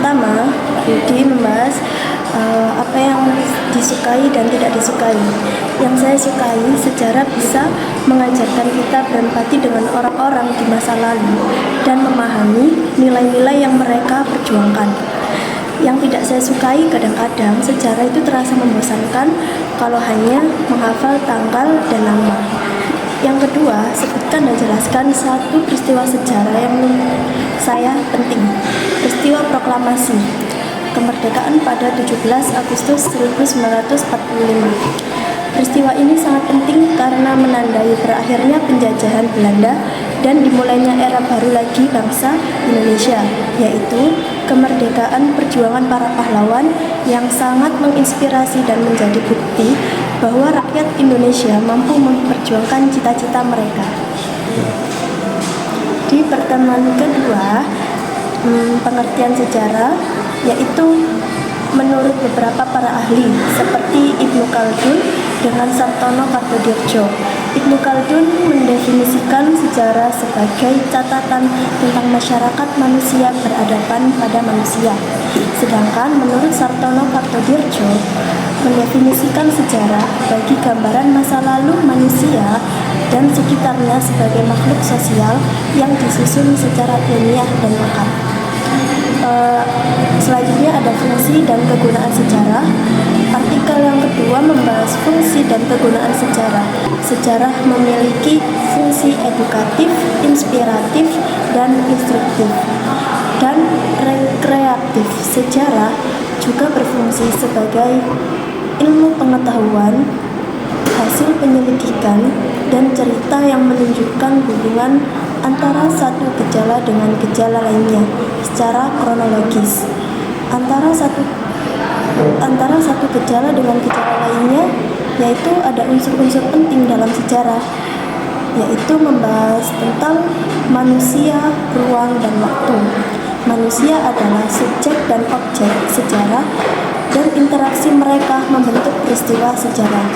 pertama, Yudi membahas apa yang disukai dan tidak disukai. Yang saya sukai, sejarah bisa mengajarkan kita berempati dengan orang-orang di masa lalu dan memahami nilai-nilai yang mereka perjuangkan. Yang tidak saya sukai, kadang-kadang sejarah itu terasa membosankan kalau hanya menghafal tanggal dan nama. Yang kedua, sebutkan dan jelaskan satu peristiwa sejarah yang menurut saya penting. Peristiwa proklamasi kemerdekaan pada 17 Agustus 1945. Peristiwa ini sangat penting karena menandai berakhirnya penjajahan Belanda dan dimulainya era baru lagi bangsa Indonesia, yaitu kemerdekaan perjuangan para pahlawan yang sangat menginspirasi dan menjadi bukti bahwa rakyat Indonesia mampu memperjuangkan cita-cita mereka. Di pertemuan kedua, pengertian sejarah, yaitu menurut beberapa para ahli seperti Ibnu Khaldun dengan Sartono Kartodirjo. Ibnu Khaldun mendefinisikan sejarah sebagai catatan tentang masyarakat manusia berhadapan pada manusia. Sedangkan menurut Sartono Kartodirjo mendefinisikan sejarah bagi gambaran masa lalu manusia dan sekitarnya sebagai makhluk sosial yang disusun secara ilmiah dan lengkap. Selanjutnya ada fungsi dan kegunaan sejarah. Artikel yang kedua membahas fungsi dan kegunaan sejarah. Sejarah memiliki fungsi edukatif, inspiratif, dan instruktif, dan rekreatif. Sejarah juga berfungsi sebagai ilmu pengetahuan, hasil penyelidikan, dan cerita yang menunjukkan hubungan antara satu gejala dengan gejala lainnya secara kronologis. Antara satu gejala dengan gejala lainnya, yaitu ada unsur-unsur penting dalam sejarah, yaitu membahas tentang manusia, ruang, dan waktu. Manusia adalah subjek dan objek sejarah, dan interaksi mereka membentuk peristiwa sejarah.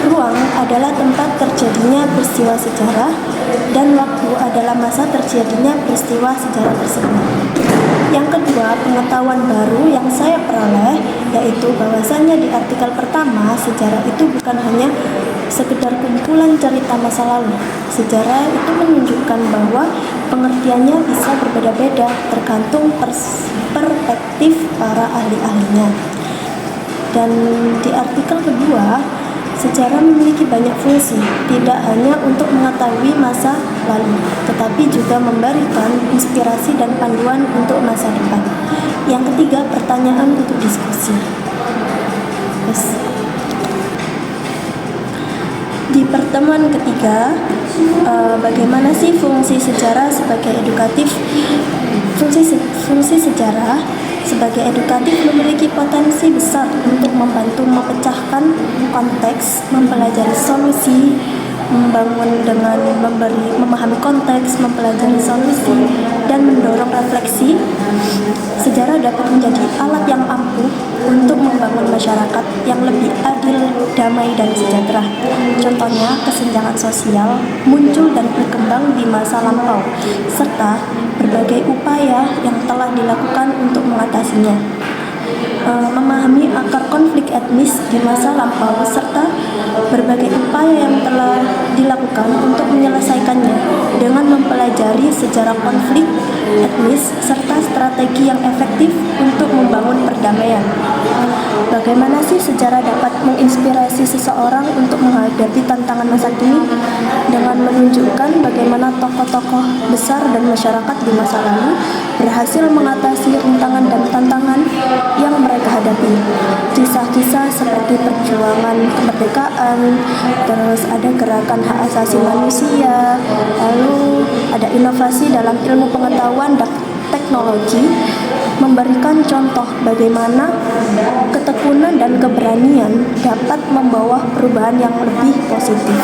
Ruang adalah tempat terjadinya peristiwa sejarah, dan waktu adalah masa terjadinya peristiwa sejarah tersebut. Yang kedua, pengetahuan baru yang saya peroleh, yaitu bahwasannya di artikel pertama, sejarah itu bukan hanya sekedar kumpulan cerita masa lalu. Sejarah itu menunjukkan bahwa pengertiannya bisa berbeda-beda tergantung perspektif para ahli-ahlinya. Dan di artikel kedua, sejarah memiliki banyak fungsi, tidak hanya untuk mengetahui masa lalu, tetapi juga memberikan inspirasi dan panduan untuk masa depan. Yang ketiga, pertanyaan untuk diskusi. Di pertemuan ketiga, bagaimana sih fungsi sejarah sebagai edukatif? Fungsi sejarah sebagai edukatif memiliki potensi besar untuk membantu memecahkan konteks, mempelajari solusi, membangun dengan memahami konteks, mempelajari solusi, dan mendorong refleksi. Sejarah dapat menjadi alat yang ampuh untuk membangun masyarakat yang lebih adil, damai, dan sejahtera. Contohnya, kesenjangan sosial muncul dan berkembang di masa lampau, serta berbagai upaya yang telah dilakukan untuk mengatasinya. Memahami akar konflik etnis di masa lampau serta berbagai upaya yang telah dilakukan untuk menyelesaikannya dengan mempelajari sejarah konflik etnis serta strategi yang efektif untuk membangun perdamaian. Bagaimana sih sejarah dapat menginspirasi seseorang untuk menghadapi tantangan masa kini? Dengan menunjukkan bagaimana tokoh-tokoh besar dan masyarakat di masa lalu berhasil mengatasi rintangan dan tantangan yang mereka hadapi. Kisah-kisah seperti perjuangan kemerdekaan, terus ada gerakan hak asasi manusia, lalu ada inovasi dalam ilmu pengetahuan dan teknologi, memberikan contoh bagaimana ketekunan dan keberanian dapat membawa perubahan yang lebih positif.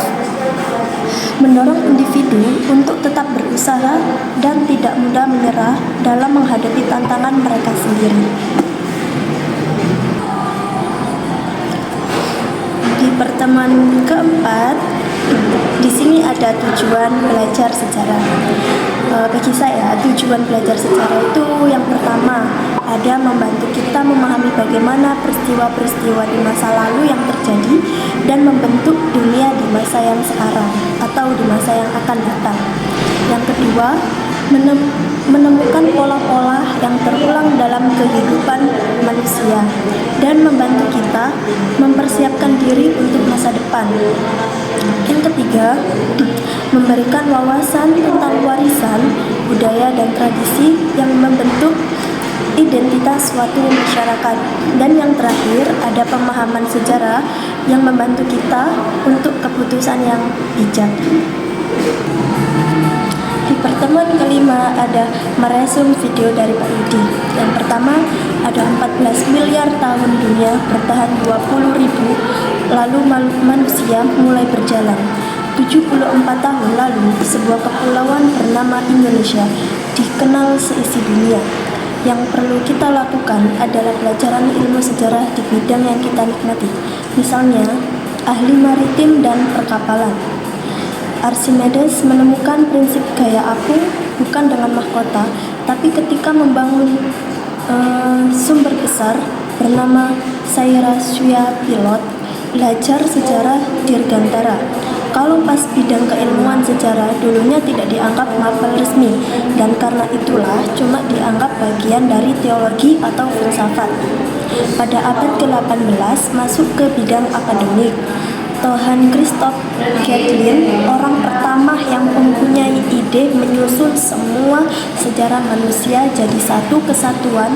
Mendorong individu untuk tetap berusaha dan tidak mudah menyerah dalam menghadapi tantangan mereka sendiri. Di pertemuan keempat, di sini ada tujuan belajar sejarah. Bagi saya, tujuan belajar sejarah itu yang pertama bagaimana peristiwa-peristiwa di masa lalu yang terjadi dan membentuk dunia di masa yang sekarang atau di masa yang akan datang. Yang kedua, menemukan pola-pola yang terulang dalam kehidupan manusia dan membantu kita mempersiapkan diri untuk masa depan. Yang ketiga, memberikan wawasan tentang warisan, budaya, dan tradisi yang membentuk identitas suatu masyarakat. Dan yang terakhir, ada pemahaman sejarah yang membantu kita untuk keputusan yang bijak. Di pertemuan kelima ada meresum video dari Pak Yudi. Yang pertama, ada 14 miliar tahun dunia bertahan 20.000, lalu manusia mulai berjalan. 74 tahun lalu, sebuah kepulauan bernama Indonesia dikenal seisi dunia. Yang perlu kita lakukan adalah pelajaran ilmu sejarah di bidang yang kita nikmati. Misalnya, ahli maritim dan perkapalan. Archimedes menemukan prinsip gaya apung bukan dengan mahkota, tapi ketika membangun sumber besar bernama Sairasya Pilot. Belajar sejarah Dirgantara. Kalau pas bidang keilmuan sejarah dulunya tidak dianggap mapel resmi, dan karena itulah cuma dianggap bagian dari teologi atau filsafat. Pada abad ke-18 masuk ke bidang akademik. Johann Christoph Gmelin, orang pertama yang mempunyai ide menyusun semua sejarah manusia jadi satu kesatuan.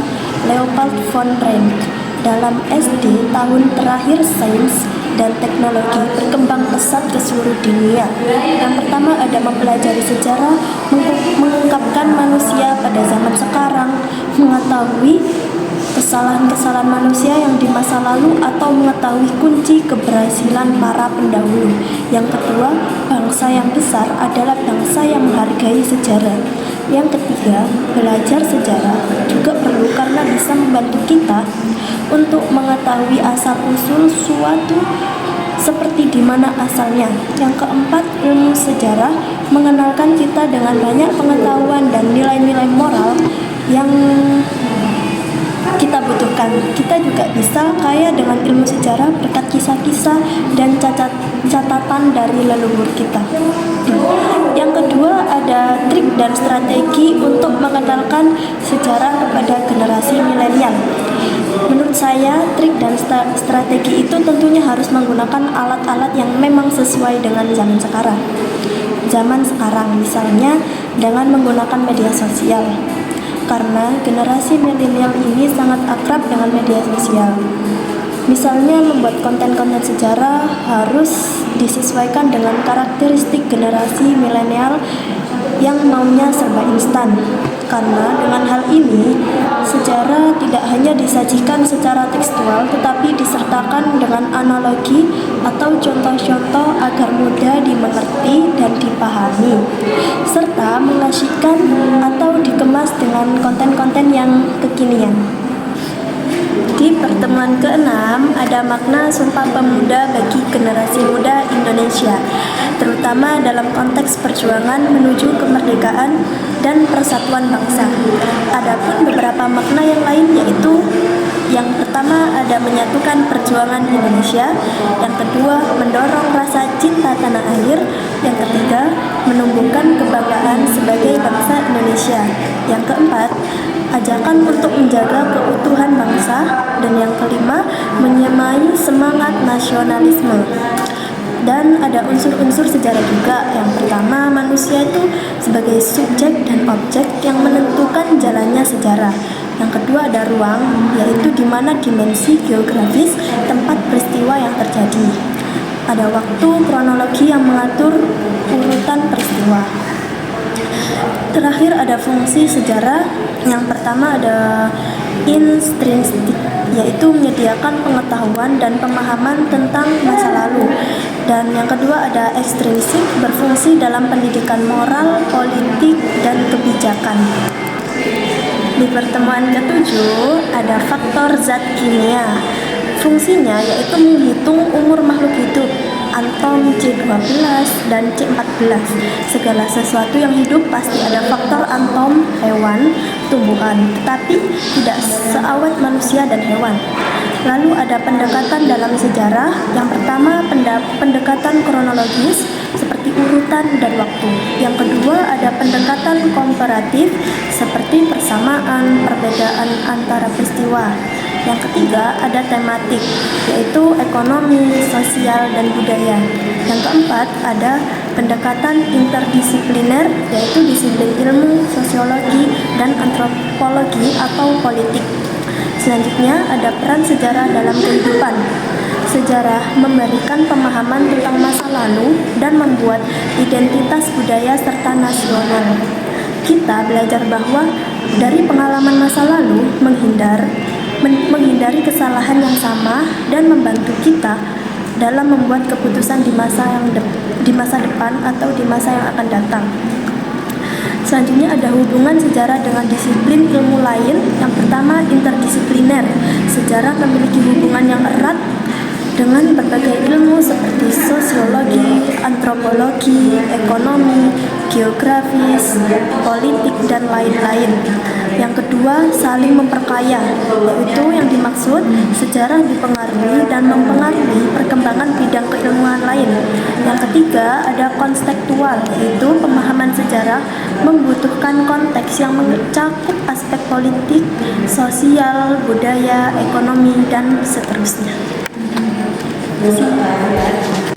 Leopold von Ranke. Dalam SD, tahun terakhir sains dan teknologi berkembang pesat ke seluruh dunia. Yang pertama ada mempelajari sejarah, mengungkapkan manusia pada zaman sekarang, mengetahui kesalahan-kesalahan manusia yang di masa lalu, atau mengetahui kunci keberhasilan para pendahulu. Yang kedua, bangsa yang besar adalah bangsa yang menghargai sejarah. Yang ketiga, belajar sejarah juga perlu karena bisa membantu kita untuk mengetahui asal-usul suatu seperti di mana asalnya. Yang keempat, ilmu sejarah mengenalkan kita dengan banyak pengetahuan dan nilai-nilai moral yang kita butuhkan. Kita juga bisa kaya dengan ilmu sejarah berkat kisah-kisah dan catatan dari leluhur kita. Yang kedua ada trik dan strategi untuk mengenalkan sejarah kepada generasi milenial. Menurut saya, trik dan strategi itu tentunya harus menggunakan alat-alat yang memang sesuai dengan zaman sekarang. Misalnya dengan menggunakan media sosial. Karena generasi milenial ini sangat akrab dengan media sosial. Misalnya membuat konten-konten sejarah harus disesuaikan dengan karakteristik generasi milenial yang maunya serba instan. Karena dengan hal ini, sejarah tidak hanya disajikan secara tekstual, tetapi disertakan dengan analogi atau contoh-contoh agar mudah dimengerti dan dipahami, serta mengasyikkan atau dikemas dengan konten-konten yang kekinian. Di pertemuan ke-6 ada makna Sumpah Pemuda bagi generasi muda Indonesia, terutama dalam konteks perjuangan menuju kemerdekaan dan persatuan bangsa. Adapun beberapa makna yang lain yaitu yang pertama ada menyatukan perjuangan Indonesia, yang kedua mendorong rasa cinta tanah air, yang ketiga menumbuhkan kebanggaan sebagai bangsa Indonesia, yang keempat ajakan untuk menjaga keutuhan bangsa, dan yang kelima menyemai semangat nasionalisme. Dan ada unsur-unsur sejarah juga. Yang pertama, manusia itu sebagai subjek dan objek yang menentukan jalannya sejarah. Yang kedua ada ruang, yaitu di mana dimensi geografis tempat peristiwa yang terjadi. Ada waktu kronologi yang mengatur urutan peristiwa. Terakhir ada fungsi sejarah. Yang pertama ada intrinsik, yaitu menyediakan pengetahuan dan pemahaman tentang masa lalu. Dan yang kedua ada ekstrinsik, berfungsi dalam pendidikan moral, politik, dan kebijakan. Di pertemuan ke-7 ada faktor zat kimia. Fungsinya yaitu menghitung umur makhluk hidup Antom C12 dan C14. Segala sesuatu yang hidup pasti ada faktor antom, hewan, tumbuhan, tetapi tidak seawet manusia dan hewan. Lalu ada pendekatan dalam sejarah. Yang pertama, pendekatan kronologis seperti urutan dan waktu. Yang kedua, ada pendekatan komparatif seperti persamaan, perbedaan antara peristiwa. Yang ketiga, ada tematik, yaitu ekonomi, sosial, dan budaya. Yang keempat, ada pendekatan interdisipliner, yaitu disiplin ilmu, sosiologi, dan antropologi atau politik. Selanjutnya, ada peran sejarah dalam kehidupan. Sejarah memberikan pemahaman tentang masa lalu dan membuat identitas budaya serta nasional. Kita belajar bahwa dari pengalaman masa lalu menghindari kesalahan yang sama dan membantu kita dalam membuat keputusan di masa depan atau di masa yang akan datang. Selanjutnya ada hubungan sejarah dengan disiplin ilmu lain. Yang pertama, interdisipliner. Sejarah memiliki hubungan yang erat dengan berbagai ilmu seperti sosiologi, antropologi, ekonomi, geografis, politik, dan lain-lain. Yang kedua, saling memperkaya, yaitu yang dimaksud sejarah dipengaruhi dan mempengaruhi perkembangan bidang keilmuan lain. Yang ketiga, ada konstekstual, yaitu pemahaman sejarah membutuhkan konteks yang mencakup aspek politik, sosial, budaya, ekonomi, dan seterusnya. Terima kasih.